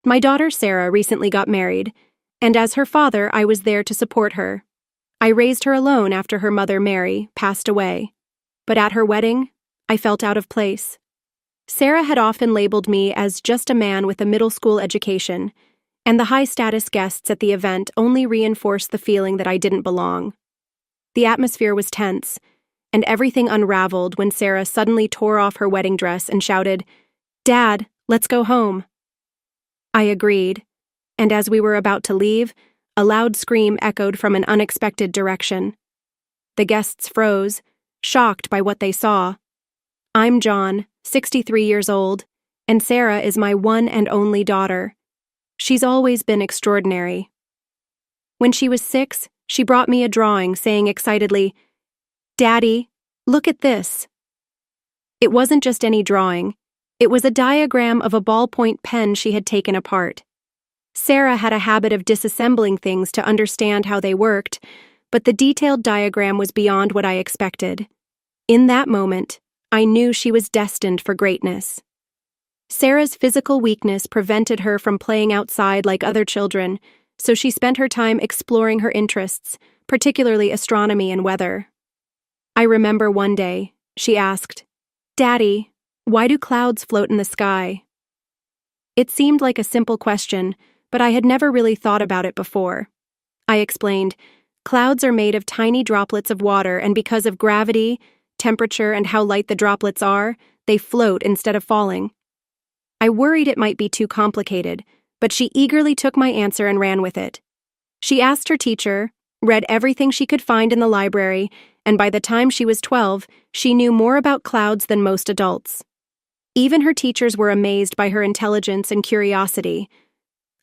My daughter Sarah recently got married, and as her father, I was there to support her. I raised her alone after her mother, Mary, passed away. But at her wedding, I felt out of place. Sarah had often labeled me as just a man with a middle school education, and the high-status guests at the event only reinforced the feeling that I didn't belong. The atmosphere was tense, and everything unraveled when Sarah suddenly tore off her wedding dress and shouted, "Dad, let's go home." I agreed, and as we were about to leave, a loud scream echoed from an unexpected direction. The guests froze, shocked by what they saw. I'm John, 63 years old, and Sarah is my one and only daughter. She's always been extraordinary. When she was 6, she brought me a drawing saying excitedly, "Daddy, look at this." It wasn't just any drawing. It was a diagram of a ballpoint pen she had taken apart. Sarah had a habit of disassembling things to understand how they worked, but the detailed diagram was beyond what I expected. In that moment, I knew she was destined for greatness. Sarah's physical weakness prevented her from playing outside like other children, so she spent her time exploring her interests, particularly astronomy and weather. I remember one day, she asked, "Daddy, why do clouds float in the sky?" It seemed like a simple question, but I had never really thought about it before. I explained, "Clouds are made of tiny droplets of water, and because of gravity, temperature, and how light the droplets are, they float instead of falling." I worried it might be too complicated, but she eagerly took my answer and ran with it. She asked her teacher, read everything she could find in the library, and by the time she was 12, she knew more about clouds than most adults. Even her teachers were amazed by her intelligence and curiosity.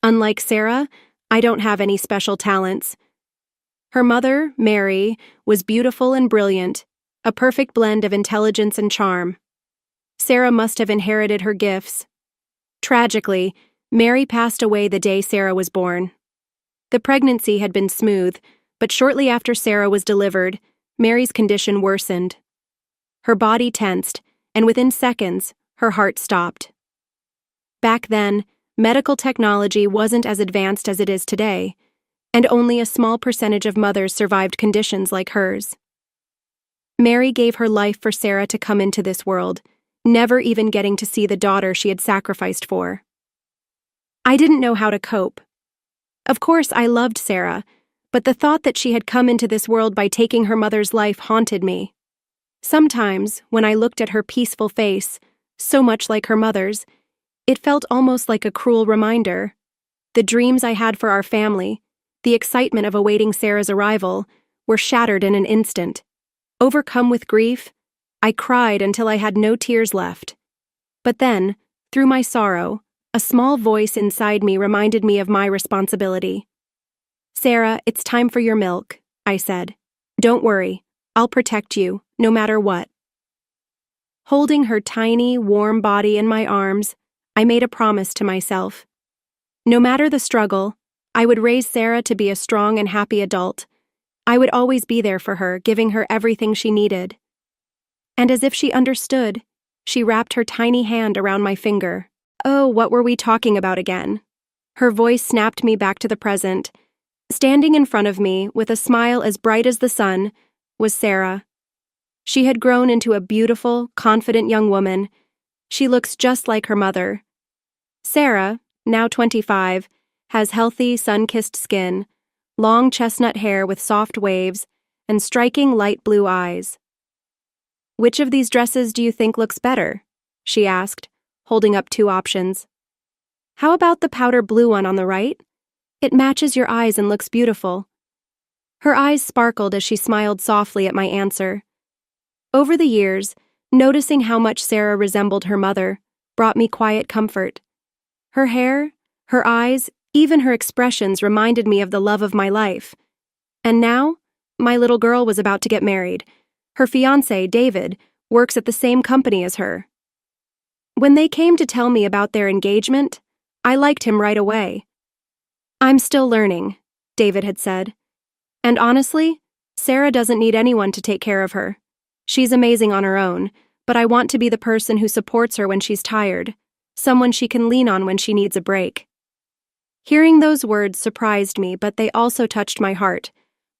Unlike Sarah, I don't have any special talents. Her mother, Mary, was beautiful and brilliant, a perfect blend of intelligence and charm. Sarah must have inherited her gifts. Tragically, Mary passed away the day Sarah was born. The pregnancy had been smooth, but shortly after Sarah was delivered, Mary's condition worsened. Her body tensed, and within seconds, her heart stopped. Back then, medical technology wasn't as advanced as it is today, and only a small percentage of mothers survived conditions like hers. Mary gave her life for Sarah to come into this world, never even getting to see the daughter she had sacrificed for. I didn't know how to cope. Of course, I loved Sarah, but the thought that she had come into this world by taking her mother's life haunted me. Sometimes, when I looked at her peaceful face, so much like her mother's, it felt almost like a cruel reminder. The dreams I had for our family, the excitement of awaiting Sarah's arrival, were shattered in an instant. Overcome with grief, I cried until I had no tears left. But then, through my sorrow, a small voice inside me reminded me of my responsibility. "Sarah, it's time for your milk," I said. "Don't worry, I'll protect you, no matter what." Holding her tiny, warm body in my arms, I made a promise to myself. No matter the struggle, I would raise Sarah to be a strong and happy adult. I would always be there for her, giving her everything she needed. And as if she understood, she wrapped her tiny hand around my finger. "Oh, what were we talking about again?" Her voice snapped me back to the present. Standing in front of me, with a smile as bright as the sun, was Sarah. She had grown into a beautiful, confident young woman. She looks just like her mother. Sarah, now 25, has healthy, sun-kissed skin, long chestnut hair with soft waves, and striking light blue eyes. "Which of these dresses do you think looks better?" she asked, holding up 2 options. "How about the powder blue one on the right? It matches your eyes and looks beautiful." Her eyes sparkled as she smiled softly at my answer. Over the years, noticing how much Sarah resembled her mother brought me quiet comfort. Her hair, her eyes, even her expressions reminded me of the love of my life. And now, my little girl was about to get married. Her fiancé, David, works at the same company as her. When they came to tell me about their engagement, I liked him right away. "I'm still learning," David had said. "And honestly, Sarah doesn't need anyone to take care of her. She's amazing on her own, but I want to be the person who supports her when she's tired, someone she can lean on when she needs a break." Hearing those words surprised me, but they also touched my heart.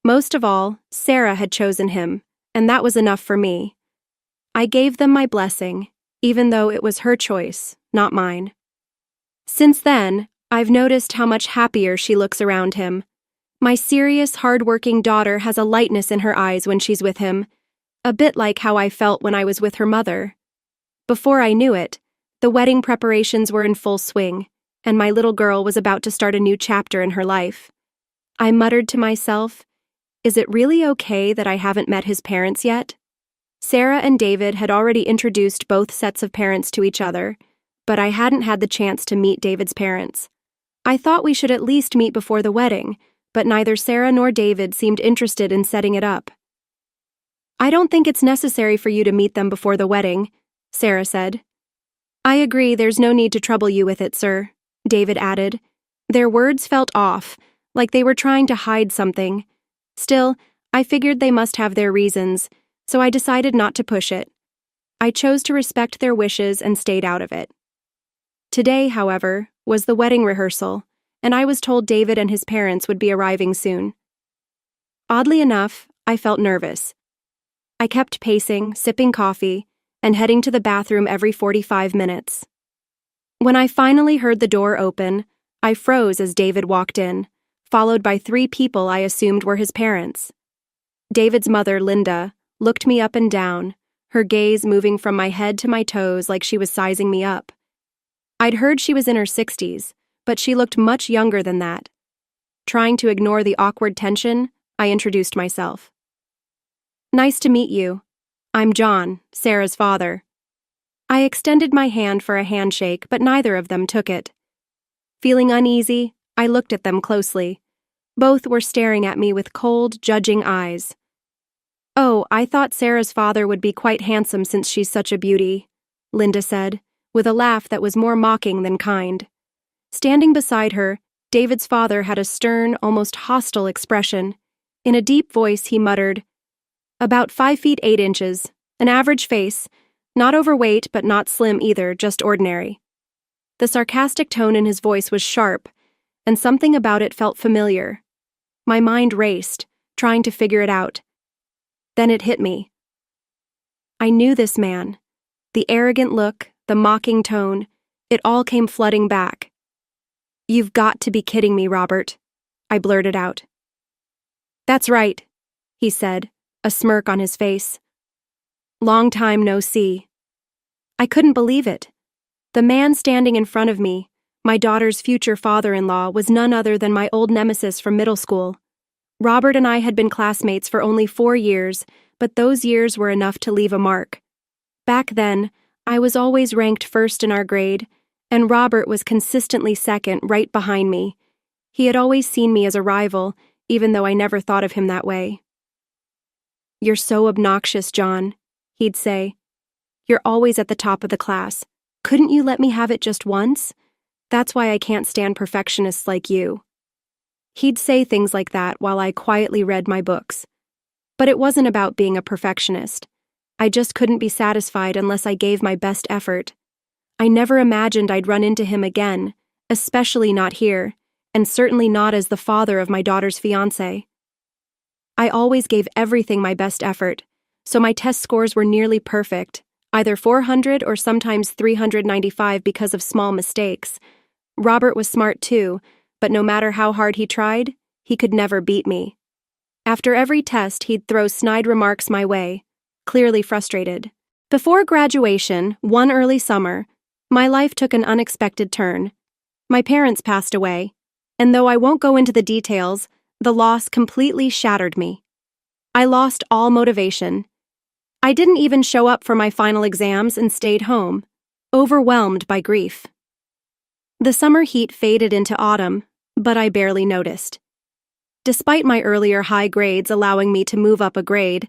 Most of all, Sarah had chosen him, and that was enough for me. I gave them my blessing, even though it was her choice, not mine. Since then, I've noticed how much happier she looks around him. My serious, hard-working daughter has a lightness in her eyes when she's with him, a bit like how I felt when I was with her mother. Before I knew it, the wedding preparations were in full swing, and my little girl was about to start a new chapter in her life. I muttered to myself, is it really okay that I haven't met his parents yet? Sarah and David had already introduced both sets of parents to each other, but I hadn't had the chance to meet David's parents. I thought we should at least meet before the wedding, but neither Sarah nor David seemed interested in setting it up. I don't think it's necessary for you to meet them before the wedding, Sarah said. I agree, there's no need to trouble you with it, sir, David added. Their words felt off, like they were trying to hide something. Still, I figured they must have their reasons, so I decided not to push it. I chose to respect their wishes and stayed out of it. Today, however, was the wedding rehearsal, and I was told David and his parents would be arriving soon. Oddly enough, I felt nervous. I kept pacing, sipping coffee, and heading to the bathroom every 45 minutes. When I finally heard the door open, I froze as David walked in, followed by 3 people I assumed were his parents. David's mother, Linda, looked me up and down, her gaze moving from my head to my toes like she was sizing me up. I'd heard she was in her 60s, but she looked much younger than that. Trying to ignore the awkward tension, I introduced myself. Nice to meet you. I'm John, Sarah's father. I extended my hand for a handshake, but neither of them took it. Feeling uneasy, I looked at them closely. Both were staring at me with cold, judging eyes. Oh, I thought Sarah's father would be quite handsome since she's such a beauty, Linda said, with a laugh that was more mocking than kind. Standing beside her, David's father had a stern, almost hostile expression. In a deep voice, he muttered, About 5 feet 8 inches, an average face, not overweight but not slim either, just ordinary. The sarcastic tone in his voice was sharp, and something about it felt familiar. My mind raced, trying to figure it out. Then it hit me. I knew this man. The arrogant look, the mocking tone, it all came flooding back. You've got to be kidding me, Robert, I blurted out. That's right, he said, a smirk on his face. Long time no see. I couldn't believe it. The man standing in front of me, my daughter's future father-in-law, was none other than my old nemesis from middle school. Robert and I had been classmates for only 4 years, but those years were enough to leave a mark. Back then, I was always ranked first in our grade, and Robert was consistently second, right behind me. He had always seen me as a rival, even though I never thought of him that way. You're so obnoxious, John, he'd say. You're always at the top of the class. Couldn't you let me have it just once? That's why I can't stand perfectionists like you. He'd say things like that while I quietly read my books. But it wasn't about being a perfectionist. I just couldn't be satisfied unless I gave my best effort. I never imagined I'd run into him again, especially not here, and certainly not as the father of my daughter's fiancé. I always gave everything my best effort, so my test scores were nearly perfect, either 400 or sometimes 395 because of small mistakes. Robert was smart too, but no matter how hard he tried, he could never beat me. After every test, he'd throw snide remarks my way, clearly frustrated. Before graduation, one early summer, my life took an unexpected turn. My parents passed away, and though I won't go into the details, the loss completely shattered me. I lost all motivation. I didn't even show up for my final exams and stayed home, overwhelmed by grief. The summer heat faded into autumn, but I barely noticed. Despite my earlier high grades allowing me to move up a grade,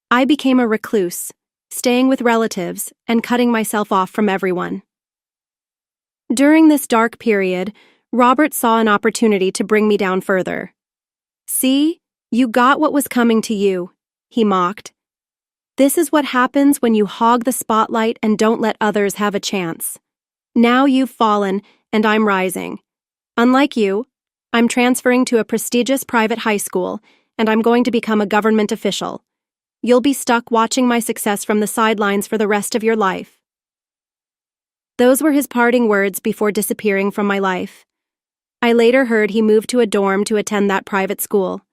I became a recluse, staying with relatives and cutting myself off from everyone. During this dark period, Robert saw an opportunity to bring me down further. See, you got what was coming to you, he mocked. This is what happens when you hog the spotlight and don't let others have a chance. Now you've fallen, and I'm rising. Unlike you, I'm transferring to a prestigious private high school, and I'm going to become a government official. You'll be stuck watching my success from the sidelines for the rest of your life." Those were his parting words before disappearing from my life. I later heard he moved to a dorm to attend that private school.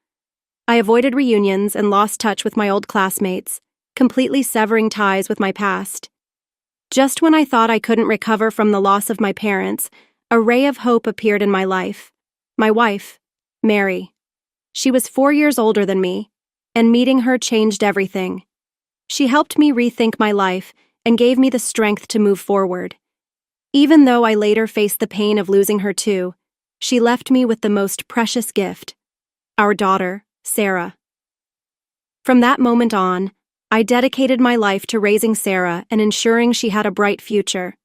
I avoided reunions and lost touch with my old classmates, completely severing ties with my past. Just when I thought I couldn't recover from the loss of my parents, a ray of hope appeared in my life. My wife, Mary. She was 4 years older than me, and meeting her changed everything. She helped me rethink my life and gave me the strength to move forward. Even though I later faced the pain of losing her too, she left me with the most precious gift, our daughter, Sarah. From that moment on, I dedicated my life to raising Sarah and ensuring she had a bright future.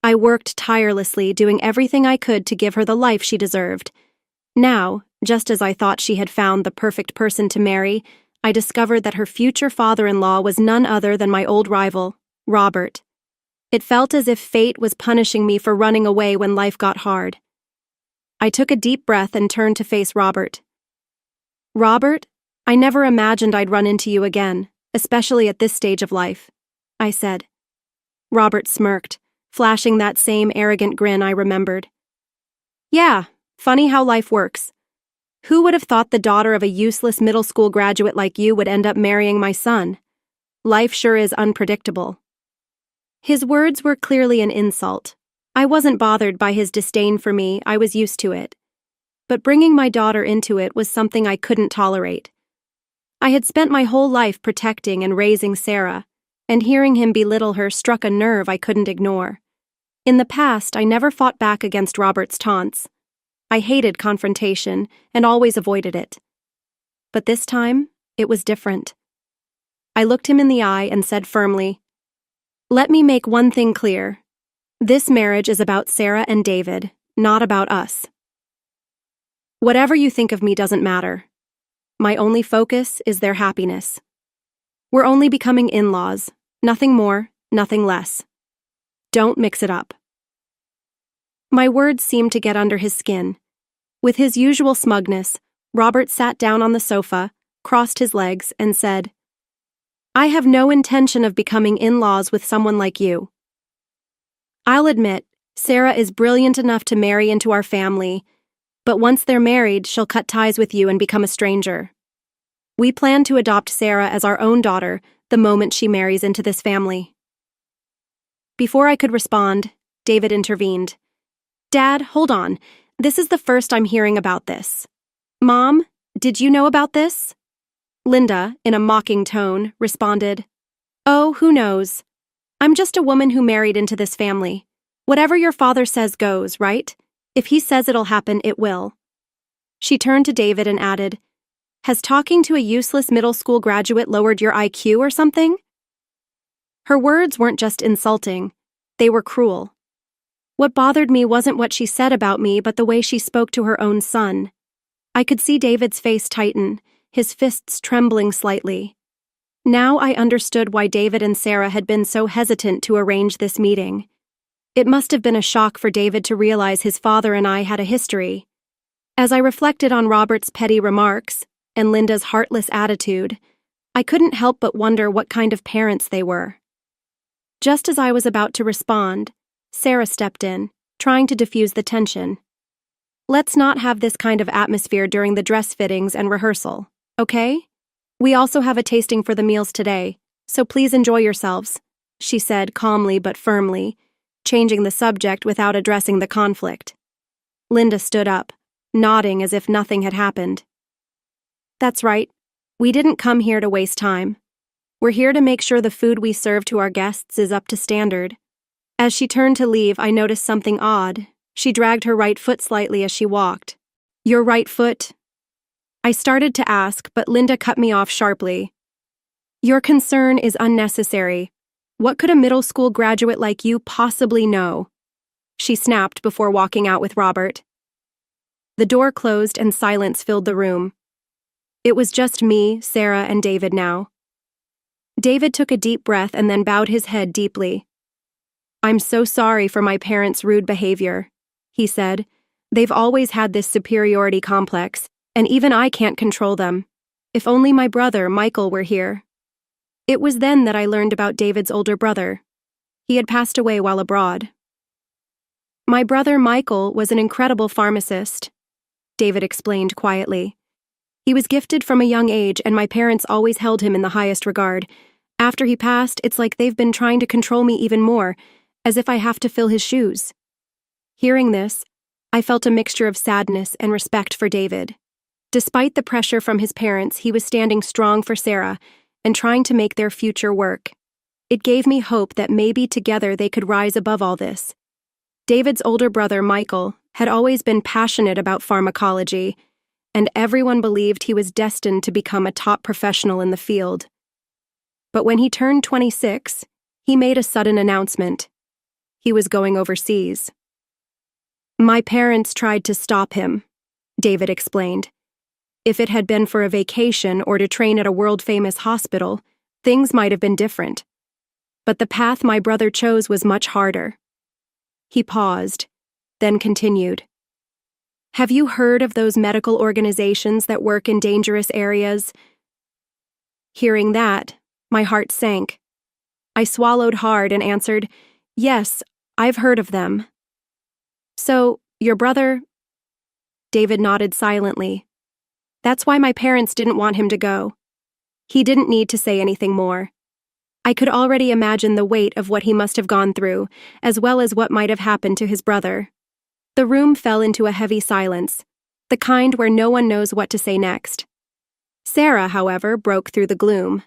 I worked tirelessly, doing everything I could to give her the life she deserved. Now, just as I thought she had found the perfect person to marry, I discovered that her future father-in-law was none other than my old rival, Robert. It felt as if fate was punishing me for running away when life got hard. I took a deep breath and turned to face Robert. "Robert, I never imagined I'd run into you again, especially at this stage of life," I said. Robert smirked, flashing that same arrogant grin I remembered. "Yeah, funny how life works. Who would have thought the daughter of a useless middle school graduate like you would end up marrying my son? Life sure is unpredictable." His words were clearly an insult. I wasn't bothered by his disdain for me, I was used to it. But bringing my daughter into it was something I couldn't tolerate. I had spent my whole life protecting and raising Sarah, and hearing him belittle her struck a nerve I couldn't ignore. In the past, I never fought back against Robert's taunts. I hated confrontation and always avoided it. But this time, it was different. I looked him in the eye and said firmly, "Let me make one thing clear. This marriage is about Sarah and David, not about us. Whatever you think of me doesn't matter. My only focus is their happiness. We're only becoming in-laws, nothing more, nothing less. Don't mix it up." My words seemed to get under his skin. With his usual smugness, Robert sat down on the sofa, crossed his legs, and said, "I have no intention of becoming in-laws with someone like you. I'll admit, Sarah is brilliant enough to marry into our family, but once they're married, she'll cut ties with you and become a stranger. We plan to adopt Sarah as our own daughter the moment she marries into this family." Before I could respond, David intervened. "Dad, hold on. This is the first I'm hearing about this. Mom, did you know about this?" Linda, in a mocking tone, responded, "Oh, who knows? I'm just a woman who married into this family. Whatever your father says goes, right? If he says it'll happen, it will." She turned to David and added, "Has talking to a useless middle school graduate lowered your IQ or something?" Her words weren't just insulting, they were cruel. What bothered me wasn't what she said about me, but the way she spoke to her own son. I could see David's face tighten, his fists trembling slightly. Now I understood why David and Sarah had been so hesitant to arrange this meeting. It must have been a shock for David to realize his father and I had a history. As I reflected on Robert's petty remarks and Linda's heartless attitude, I couldn't help but wonder what kind of parents they were. Just as I was about to respond, Sarah stepped in, trying to diffuse the tension. "Let's not have this kind of atmosphere during the dress fittings and rehearsal, okay? We also have a tasting for the meals today, so please enjoy yourselves," she said calmly but firmly, changing the subject without addressing the conflict. Linda stood up, nodding as if nothing had happened. "That's right. We didn't come here to waste time. We're here to make sure the food we serve to our guests is up to standard." As she turned to leave, I noticed something odd. She dragged her right foot slightly as she walked. "Your right foot?" I started to ask, but Linda cut me off sharply. "Your concern is unnecessary. What could a middle school graduate like you possibly know?" she snapped before walking out with Robert. The door closed and silence filled the room. It was just me, Sarah, and David now. David took a deep breath and then bowed his head deeply. "I'm so sorry for my parents' rude behavior," he said, They've always had this superiority complex, and even I can't control them. If only my brother, Michael, were here. It was then that I learned about David's older brother. He had passed away while abroad. My brother, Michael, was an incredible pharmacist, David explained quietly. He was gifted from a young age, and my parents always held him in the highest regard. After he passed, it's like they've been trying to control me even more, as if I have to fill his shoes. Hearing this, I felt a mixture of sadness and respect for David. Despite the pressure from his parents, he was standing strong for Sarah and trying to make their future work. It gave me hope that maybe together they could rise above all this. David's older brother, Michael, had always been passionate about pharmacology, and everyone believed he was destined to become a top professional in the field. But when he turned 26, he made a sudden announcement. He was going overseas. My parents tried to stop him, David explained. If it had been for a vacation or to train at a world-famous hospital, things might have been different. But the path my brother chose was much harder. He paused, then continued. Have you heard of those medical organizations that work in dangerous areas? Hearing that, my heart sank. I swallowed hard and answered, Yes, I've heard of them. So, your brother? David nodded silently. That's why my parents didn't want him to go. He didn't need to say anything more. I could already imagine the weight of what he must have gone through, as well as what might have happened to his brother. The room fell into a heavy silence, the kind where no one knows what to say next. Sarah, however, broke through the gloom.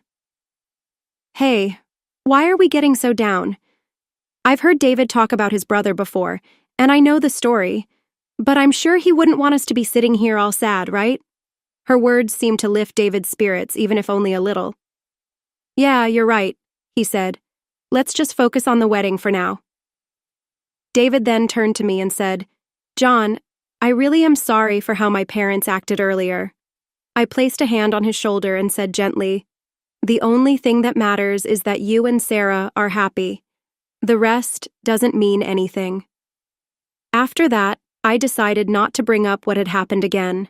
Hey, why are we getting so down? I've heard David talk about his brother before, and I know the story, but I'm sure he wouldn't want us to be sitting here all sad, right? Her words seemed to lift David's spirits, even if only a little. Yeah, you're right, he said. Let's just focus on the wedding for now. David then turned to me and said, John, I really am sorry for how my parents acted earlier. I placed a hand on his shoulder and said gently, The only thing that matters is that you and Sarah are happy. The rest doesn't mean anything. After that, I decided not to bring up what had happened again.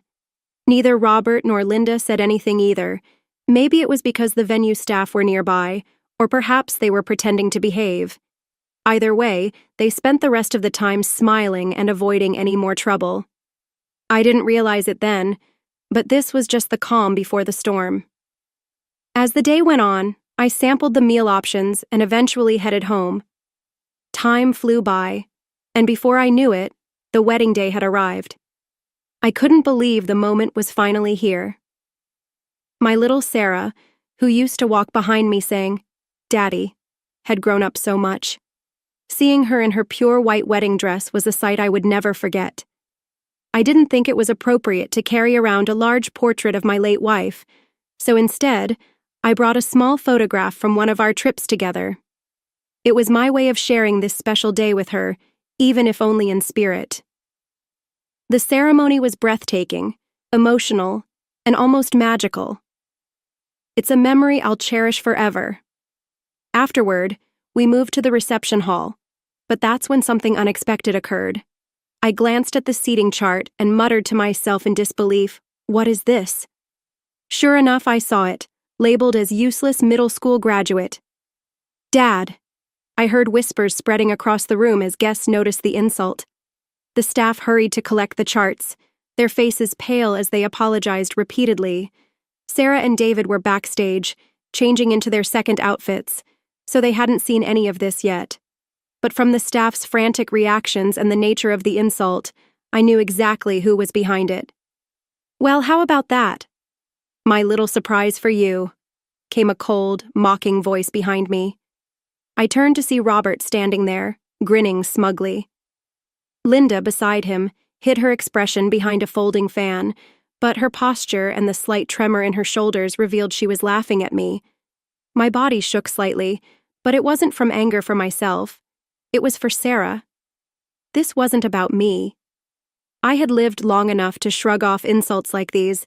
Neither Robert nor Linda said anything either. Maybe it was because the venue staff were nearby, or perhaps they were pretending to behave. Either way, they spent the rest of the time smiling and avoiding any more trouble. I didn't realize it then, but this was just the calm before the storm. As the day went on, I sampled the meal options and eventually headed home. Time flew by, and before I knew it, the wedding day had arrived. I couldn't believe the moment was finally here. My little Sarah, who used to walk behind me saying, Daddy, had grown up so much. Seeing her in her pure white wedding dress was a sight I would never forget. I didn't think it was appropriate to carry around a large portrait of my late wife, so instead, I brought a small photograph from one of our trips together. It was my way of sharing this special day with her, even if only in spirit. The ceremony was breathtaking, emotional, and almost magical. It's a memory I'll cherish forever. Afterward, we moved to the reception hall, but that's when something unexpected occurred. I glanced at the seating chart and muttered to myself in disbelief, What is this? Sure enough, I saw it, labeled as useless middle school graduate. Dad! I heard whispers spreading across the room as guests noticed the insult. The staff hurried to collect the charts, their faces pale as they apologized repeatedly. Sarah and David were backstage, changing into their second outfits, so they hadn't seen any of this yet. But from the staff's frantic reactions and the nature of the insult, I knew exactly who was behind it. Well, how about that? My little surprise for you, came a cold, mocking voice behind me. I turned to see Robert standing there, grinning smugly. Linda, beside him, hid her expression behind a folding fan, but her posture and the slight tremor in her shoulders revealed she was laughing at me. My body shook slightly, but it wasn't from anger for myself. It was for Sarah. This wasn't about me. I had lived long enough to shrug off insults like these,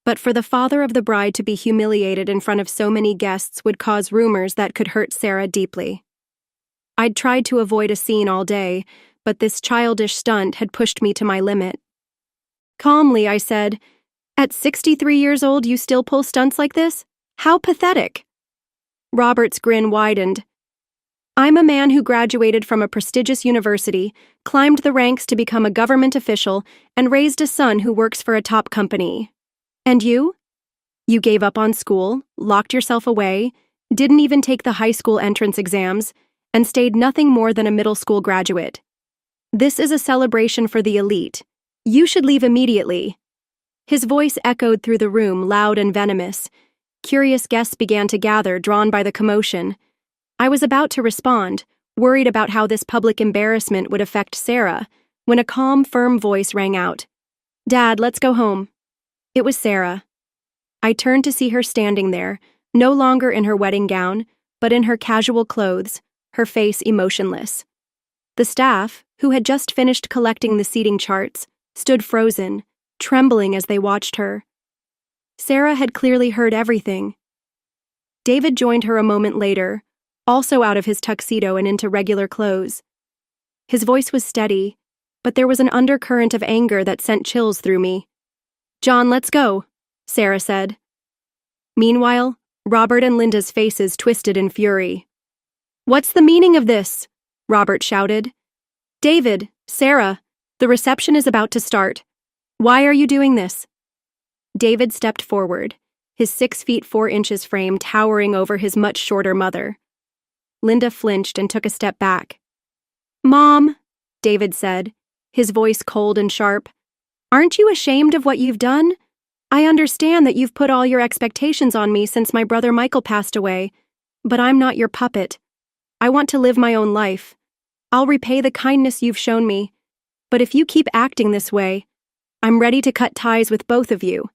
but for the father of the bride to be humiliated in front of so many guests would cause rumors that could hurt Sarah deeply. I'd tried to avoid a scene all day, but this childish stunt had pushed me to my limit. Calmly, I said, "At 63 years old, you still pull stunts like this? How pathetic." Robert's grin widened. "I'm a man who graduated from a prestigious university, climbed the ranks to become a government official, and raised a son who works for a top company. And you? You gave up on school, locked yourself away, didn't even take the high school entrance exams, and stayed nothing more than a middle school graduate. This is a celebration for the elite. You should leave immediately." His voice echoed through the room, loud and venomous. Curious guests began to gather, drawn by the commotion. I was about to respond, worried about how this public embarrassment would affect Sarah, when a calm, firm voice rang out. "Dad, let's go home." It was Sarah. I turned to see her standing there, no longer in her wedding gown, but in her casual clothes, her face emotionless. The staff, who had just finished collecting the seating charts, stood frozen, trembling as they watched her. Sarah had clearly heard everything. David joined her a moment later, also out of his tuxedo and into regular clothes. His voice was steady, but there was an undercurrent of anger that sent chills through me. "John, let's go," Sarah said. Meanwhile, Robert and Linda's faces twisted in fury. "What's the meaning of this?" Robert shouted. "David, Sarah, the reception is about to start. Why are you doing this?" David stepped forward, his 6 feet 4 inches frame towering over his much shorter mother. Linda flinched and took a step back. "Mom," David said, his voice cold and sharp, "aren't you ashamed of what you've done? I understand that you've put all your expectations on me since my brother Michael passed away, but I'm not your puppet. I want to live my own life. I'll repay the kindness you've shown me, but if you keep acting this way, I'm ready to cut ties with both of you."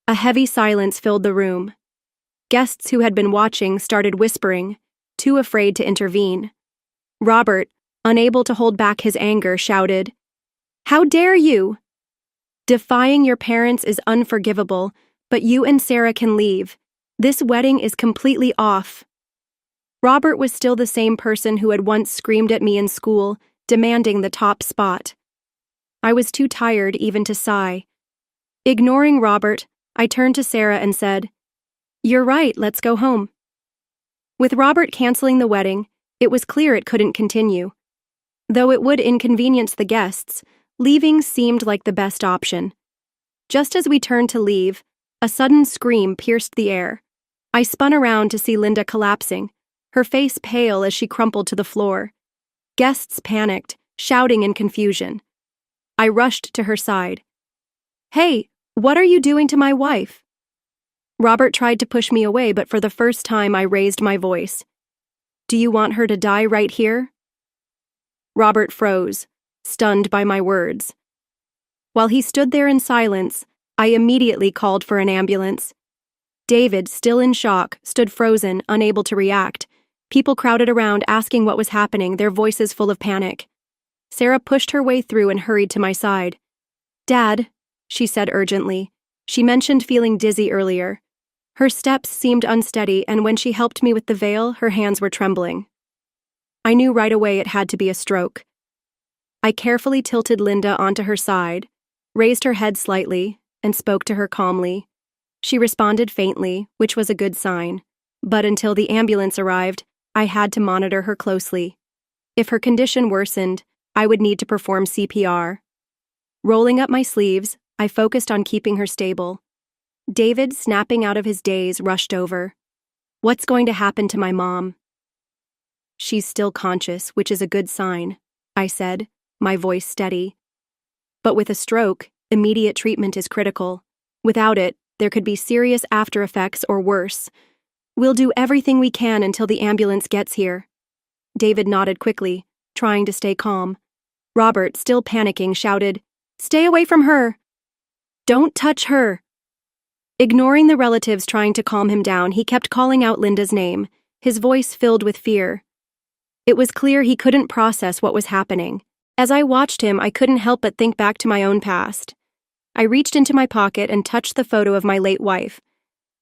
A heavy silence filled the room. Guests who had been watching started whispering, too afraid to intervene. Robert, unable to hold back his anger, shouted, "How dare you? Defying your parents is unforgivable, but you and Sarah can leave. This wedding is completely off." Robert was still the same person who had once screamed at me in school, demanding the top spot. I was too tired even to sigh. Ignoring Robert, I turned to Sarah and said, "You're right, let's go home." With Robert canceling the wedding, it was clear it couldn't continue. Though it would inconvenience the guests, leaving seemed like the best option. Just as we turned to leave, a sudden scream pierced the air. I spun around to see Linda collapsing, her face pale as she crumpled to the floor. Guests panicked, shouting in confusion. I rushed to her side. "Hey, what are you doing to my wife?" Robert tried to push me away, but for the first time I raised my voice. "Do you want her to die right here?" Robert froze, stunned by my words. While he stood there in silence, I immediately called for an ambulance. David, still in shock, stood frozen, unable to react. People crowded around asking what was happening, their voices full of panic. Sarah pushed her way through and hurried to my side. "Dad," she said urgently. She mentioned feeling dizzy earlier. Her steps seemed unsteady, and when she helped me with the veil, her hands were trembling. I knew right away it had to be a stroke. I carefully tilted Linda onto her side, raised her head slightly, and spoke to her calmly. She responded faintly, which was a good sign, but until the ambulance arrived, I had to monitor her closely. If her condition worsened, I would need to perform CPR. Rolling up my sleeves, I focused on keeping her stable. David, snapping out of his daze, rushed over. "What's going to happen to my mom?" "She's still conscious, which is a good sign," I said, my voice steady. "But with a stroke, immediate treatment is critical. Without it, there could be serious after effects or worse. We'll do everything we can until the ambulance gets here." David nodded quickly, trying to stay calm. Robert, still panicking, shouted, "Stay away from her! Don't touch her!" Ignoring the relatives trying to calm him down, he kept calling out Linda's name, his voice filled with fear. It was clear he couldn't process what was happening. As I watched him, I couldn't help but think back to my own past. I reached into my pocket and touched the photo of my late wife.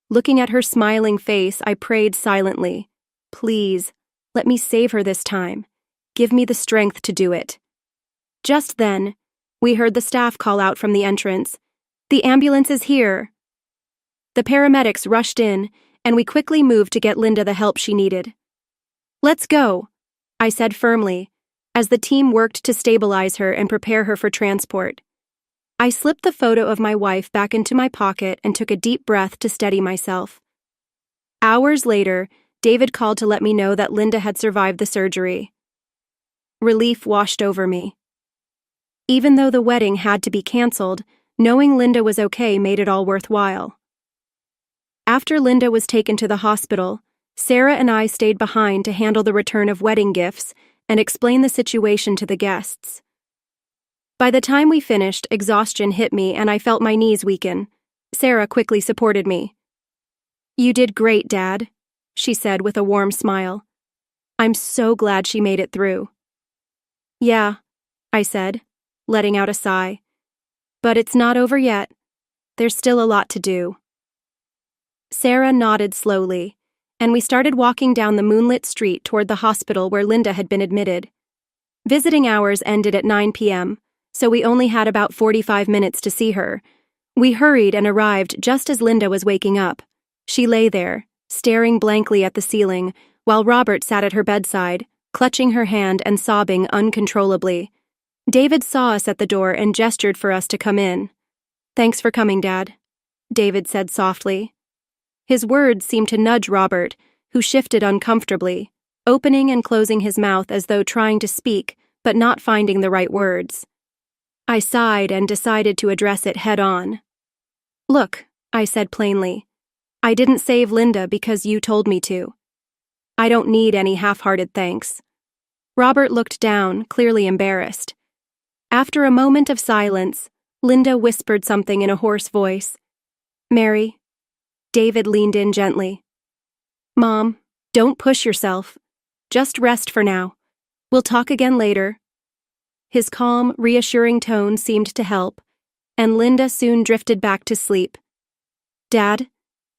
Looking at her smiling face, I prayed silently, "Please, let me save her this time. Give me the strength to do it." Just then, We heard the staff call out from the entrance, "The ambulance is here!" The paramedics rushed in, and we quickly moved to get Linda the help she needed. "Let's go," I said firmly, as the team worked to stabilize her and prepare her for transport. I slipped the photo of my wife back into my pocket and took a deep breath to steady myself. Hours later, David called to let me know that Linda had survived the surgery. Relief washed over me. Even though the wedding had to be canceled, knowing Linda was okay made it all worthwhile. After Linda was taken to the hospital, Sarah and I stayed behind to handle the return of wedding gifts and explain the situation to the guests. By the time we finished, exhaustion hit me and I felt my knees weaken. Sarah quickly supported me. "You did great, Dad," she said with a warm smile. "I'm so glad she made it through." "Yeah," I said, letting out a sigh. "But it's not over yet. There's still a lot to do." Sarah nodded slowly, and we started walking down the moonlit street toward the hospital where Linda had been admitted. Visiting hours ended at 9 p.m., so we only had about 45 minutes to see her. We hurried and arrived just as Linda was waking up. She lay there, staring blankly at the ceiling, while Robert sat at her bedside, clutching her hand and sobbing uncontrollably. David saw us at the door and gestured for us to come in. "Thanks for coming, Dad," David said softly. His words seemed to nudge Robert, who shifted uncomfortably, opening and closing his mouth as though trying to speak, but not finding the right words. I sighed and decided to address it head-on. "Look," I said plainly, "I didn't save Linda because you told me to. I don't need any half-hearted thanks." Robert looked down, clearly embarrassed. After a moment of silence, Linda whispered something in a hoarse voice. "Mary." David leaned in gently. "Mom, don't push yourself. Just rest for now. We'll talk again later." His calm, reassuring tone seemed to help, and Linda soon drifted back to sleep. "Dad,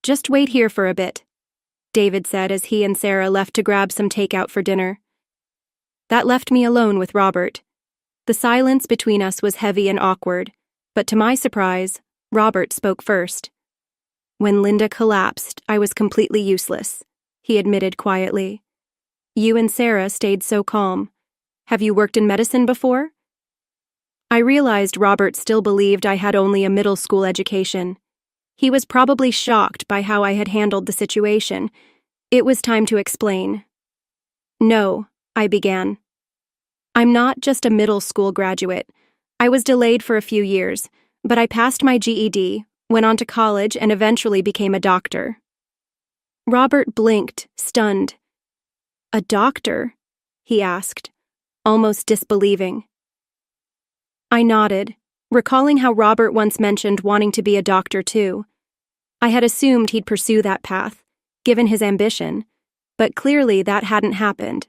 just wait here for a bit," David said as he and Sarah left to grab some takeout for dinner. That left me alone with Robert. The silence between us was heavy and awkward, but to my surprise, Robert spoke first. "When Linda collapsed, I was completely useless," he admitted quietly. "You and Sarah stayed so calm. Have you worked in medicine before?" I realized Robert still believed I had only a middle school education. He was probably shocked by how I had handled the situation. It was time to explain. "No," I began. "I'm not just a middle school graduate. I was delayed for a few years, but I passed my GED, went on to college, and eventually became a doctor." Robert blinked, stunned. "A doctor?" he asked, almost disbelieving. I nodded, recalling how Robert once mentioned wanting to be a doctor too. I had assumed he'd pursue that path, given his ambition, but clearly that hadn't happened.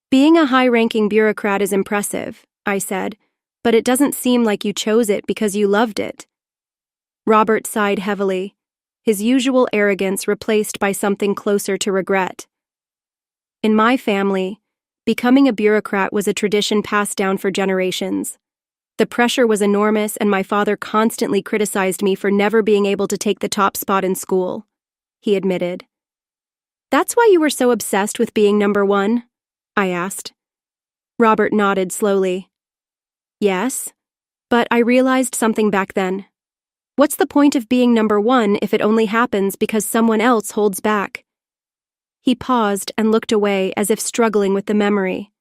"Being a high-ranking bureaucrat is impressive," I said, "but it doesn't seem like you chose it because you loved it." Robert sighed heavily, his usual arrogance replaced by something closer to regret. "In my family, becoming a bureaucrat was a tradition passed down for generations. The pressure was enormous, and my father constantly criticized me for never being able to take the top spot in school," he admitted. "That's why you were so obsessed with being number one?" I asked. Robert nodded slowly. "Yes, but I realized something back then. What's the point of being number one if it only happens because someone else holds back?" He paused and looked away as if struggling with the memory.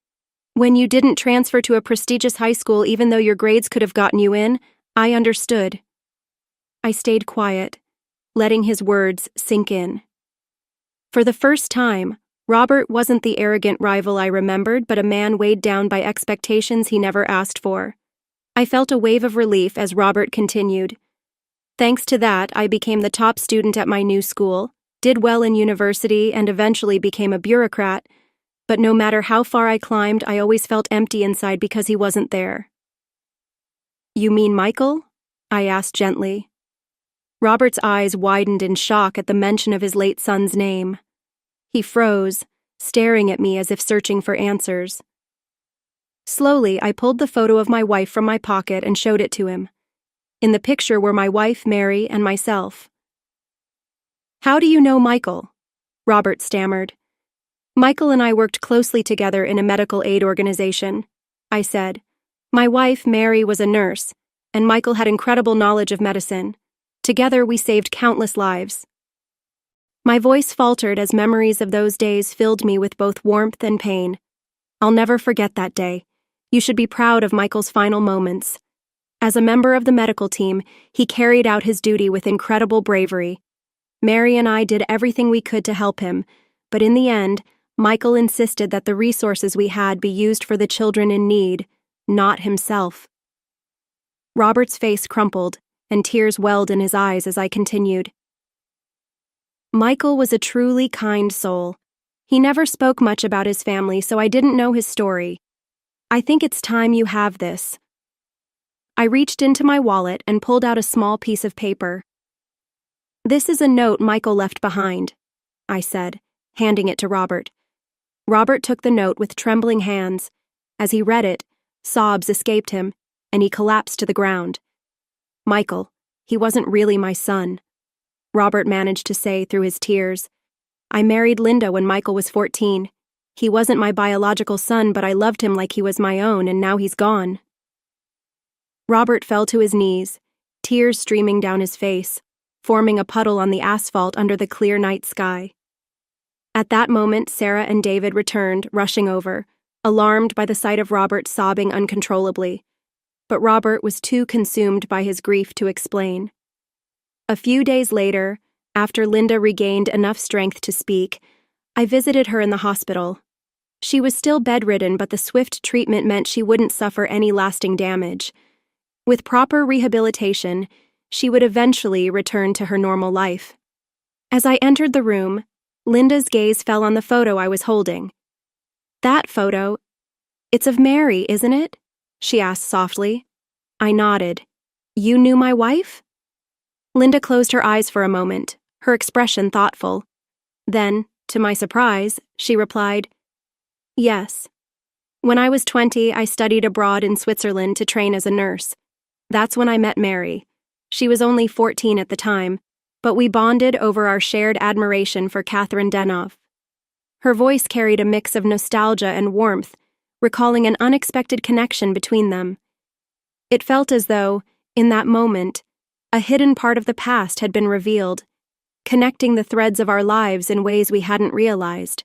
"When you didn't transfer to a prestigious high school even though your grades could have gotten you in, I understood." I stayed quiet, letting his words sink in. For the first time, Robert wasn't the arrogant rival I remembered, but a man weighed down by expectations he never asked for. I felt a wave of relief as Robert continued. "Thanks to that, I became the top student at my new school, did well in university, and eventually became a bureaucrat, but no matter how far I climbed, I always felt empty inside because he wasn't there." "You mean Michael?" I asked gently. Robert's eyes widened in shock at the mention of his late son's name. He froze, staring at me as if searching for answers. Slowly, I pulled the photo of my wife from my pocket and showed it to him. In the picture were my wife, Mary, and myself. "How do you know Michael?" Robert stammered. "Michael and I worked closely together in a medical aid organization," I said. "My wife, Mary, was a nurse, and Michael had incredible knowledge of medicine. Together, we saved countless lives." My voice faltered as memories of those days filled me with both warmth and pain. I'll never forget that day. You should be proud of Michael's final moments. As a member of the medical team, he carried out his duty with incredible bravery. Mary and I did everything we could to help him, but in the end, Michael insisted that the resources we had be used for the children in need, not himself. Robert's face crumpled, and tears welled in his eyes as I continued. Michael was a truly kind soul. He never spoke much about his family, so I didn't know his story. I think it's time you have this. I reached into my wallet and pulled out a small piece of paper. "This is a note Michael left behind," I said, handing it to Robert. Robert took the note with trembling hands. As he read it, sobs escaped him, and he collapsed to the ground. "Michael, he wasn't really my son," Robert managed to say through his tears. "I married Linda when Michael was 14. He wasn't my biological son, but I loved him like he was my own, and now he's gone." Robert fell to his knees, tears streaming down his face, forming a puddle on the asphalt under the clear night sky. At that moment, Sarah and David returned, rushing over, alarmed by the sight of Robert sobbing uncontrollably. But Robert was too consumed by his grief to explain. A few days later, after Linda regained enough strength to speak, I visited her in the hospital. She was still bedridden, but the swift treatment meant she wouldn't suffer any lasting damage. With proper rehabilitation, she would eventually return to her normal life. As I entered the room, Linda's gaze fell on the photo I was holding. "That photo, it's of Mary, isn't it?" she asked softly. I nodded. "You knew my wife?" Linda closed her eyes for a moment, her expression thoughtful. Then, to my surprise, she replied, "Yes. When I was 20, I studied abroad in Switzerland to train as a nurse. That's when I met Mary. She was only 14 at the time, but we bonded over our shared admiration for Catherine Deneuve." Her voice carried a mix of nostalgia and warmth, recalling an unexpected connection between them. It felt as though, in that moment, a hidden part of the past had been revealed, connecting the threads of our lives in ways we hadn't realized.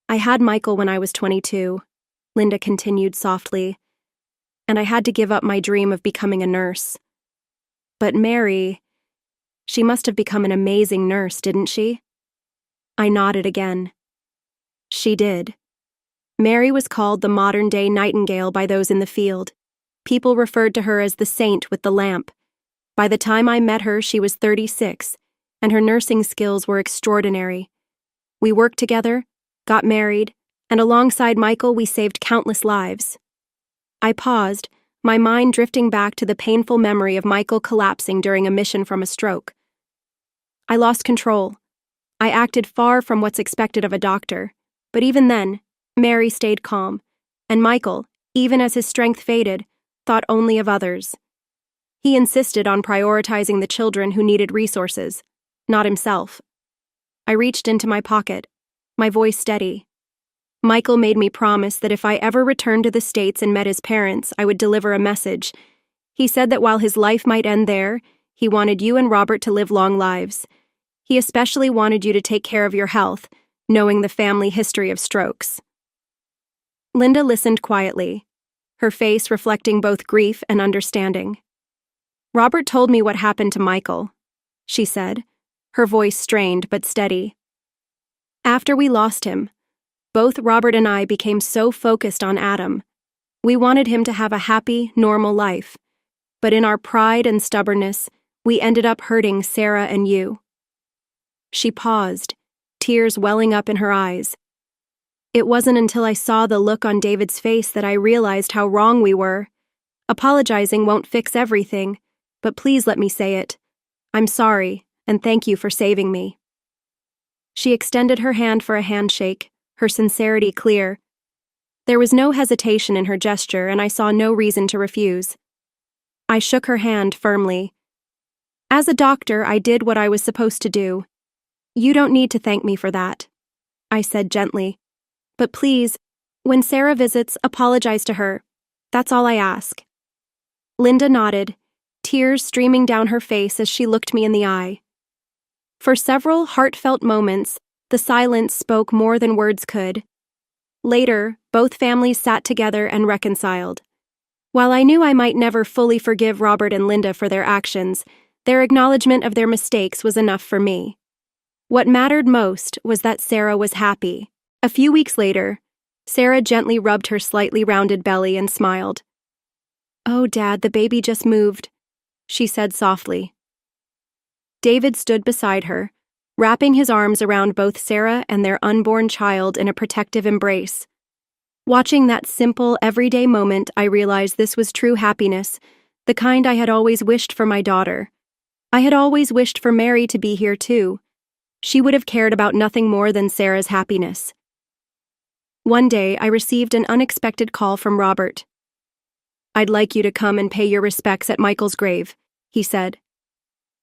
"I had Michael when I was 22, Linda continued softly, "and I had to give up my dream of becoming a nurse. But Mary, she must have become an amazing nurse, didn't she?" I nodded again. She did. Mary was called the modern-day Nightingale by those in the field. People referred to her as the saint with the lamp. By the time I met her, she was 36, and her nursing skills were extraordinary. We worked together, got married, and alongside Michael, we saved countless lives. I paused, my mind drifting back to the painful memory of Michael collapsing during a mission from a stroke. I lost control. I acted far from what's expected of a doctor, but even then, Mary stayed calm, and Michael, even as his strength faded, thought only of others. He insisted on prioritizing the children who needed resources, not himself. I reached into my pocket, my voice steady. Michael made me promise that if I ever returned to the States and met his parents, I would deliver a message. He said that while his life might end there, he wanted you and Robert to live long lives. He especially wanted you to take care of your health, knowing the family history of strokes. Linda listened quietly, her face reflecting both grief and understanding. "Robert told me what happened to Michael," she said, her voice strained but steady. "After we lost him, both Robert and I became so focused on Adam. We wanted him to have a happy, normal life, but in our pride and stubbornness, we ended up hurting Sarah and you." She paused, tears welling up in her eyes. It wasn't until I saw the look on David's face that I realized how wrong we were. Apologizing won't fix everything, but please let me say it. I'm sorry, and thank you for saving me. She extended her hand for a handshake, her sincerity clear. There was no hesitation in her gesture, and I saw no reason to refuse. I shook her hand firmly. As a doctor, I did what I was supposed to do. You don't need to thank me for that, I said gently. But please, when Sarah visits, apologize to her. That's all I ask. Linda nodded, tears streaming down her face as she looked me in the eye. For several heartfelt moments, the silence spoke more than words could. Later, both families sat together and reconciled. While I knew I might never fully forgive Robert and Linda for their actions, their acknowledgement of their mistakes was enough for me. What mattered most was that Sarah was happy. A few weeks later, Sarah gently rubbed her slightly rounded belly and smiled. "Oh, Dad, the baby just moved," she said softly. David stood beside her, wrapping his arms around both Sarah and their unborn child in a protective embrace. Watching that simple, everyday moment, I realized this was true happiness, the kind I had always wished for my daughter. I had always wished for Mary to be here, too. She would have cared about nothing more than Sarah's happiness. One day, I received an unexpected call from Robert. "I'd like you to come and pay your respects at Michael's grave," he said.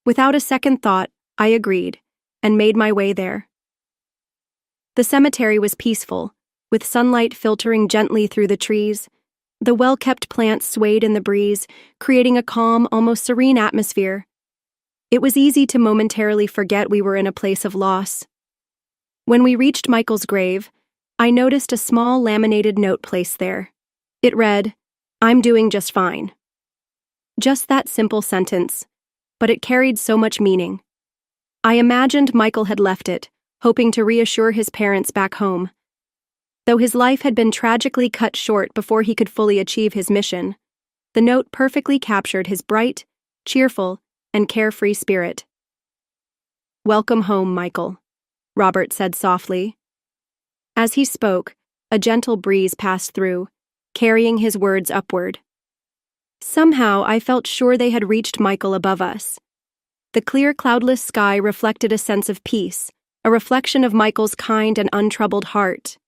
Without a second thought, I agreed, and made my way there. The cemetery was peaceful, with sunlight filtering gently through the trees. The well-kept plants swayed in the breeze, creating a calm, almost serene atmosphere. It was easy to momentarily forget we were in a place of loss. When we reached Michael's grave, I noticed a small laminated note placed there. It read, "I'm doing just fine." Just that simple sentence, but it carried so much meaning. I imagined Michael had left it, hoping to reassure his parents back home. Though his life had been tragically cut short before he could fully achieve his mission, the note perfectly captured his bright, cheerful, and carefree spirit. "Welcome home, Michael," Robert said softly. As he spoke, a gentle breeze passed through, carrying his words upward. Somehow, I felt sure they had reached Michael above us. The clear, cloudless sky reflected a sense of peace, a reflection of Michael's kind and untroubled heart.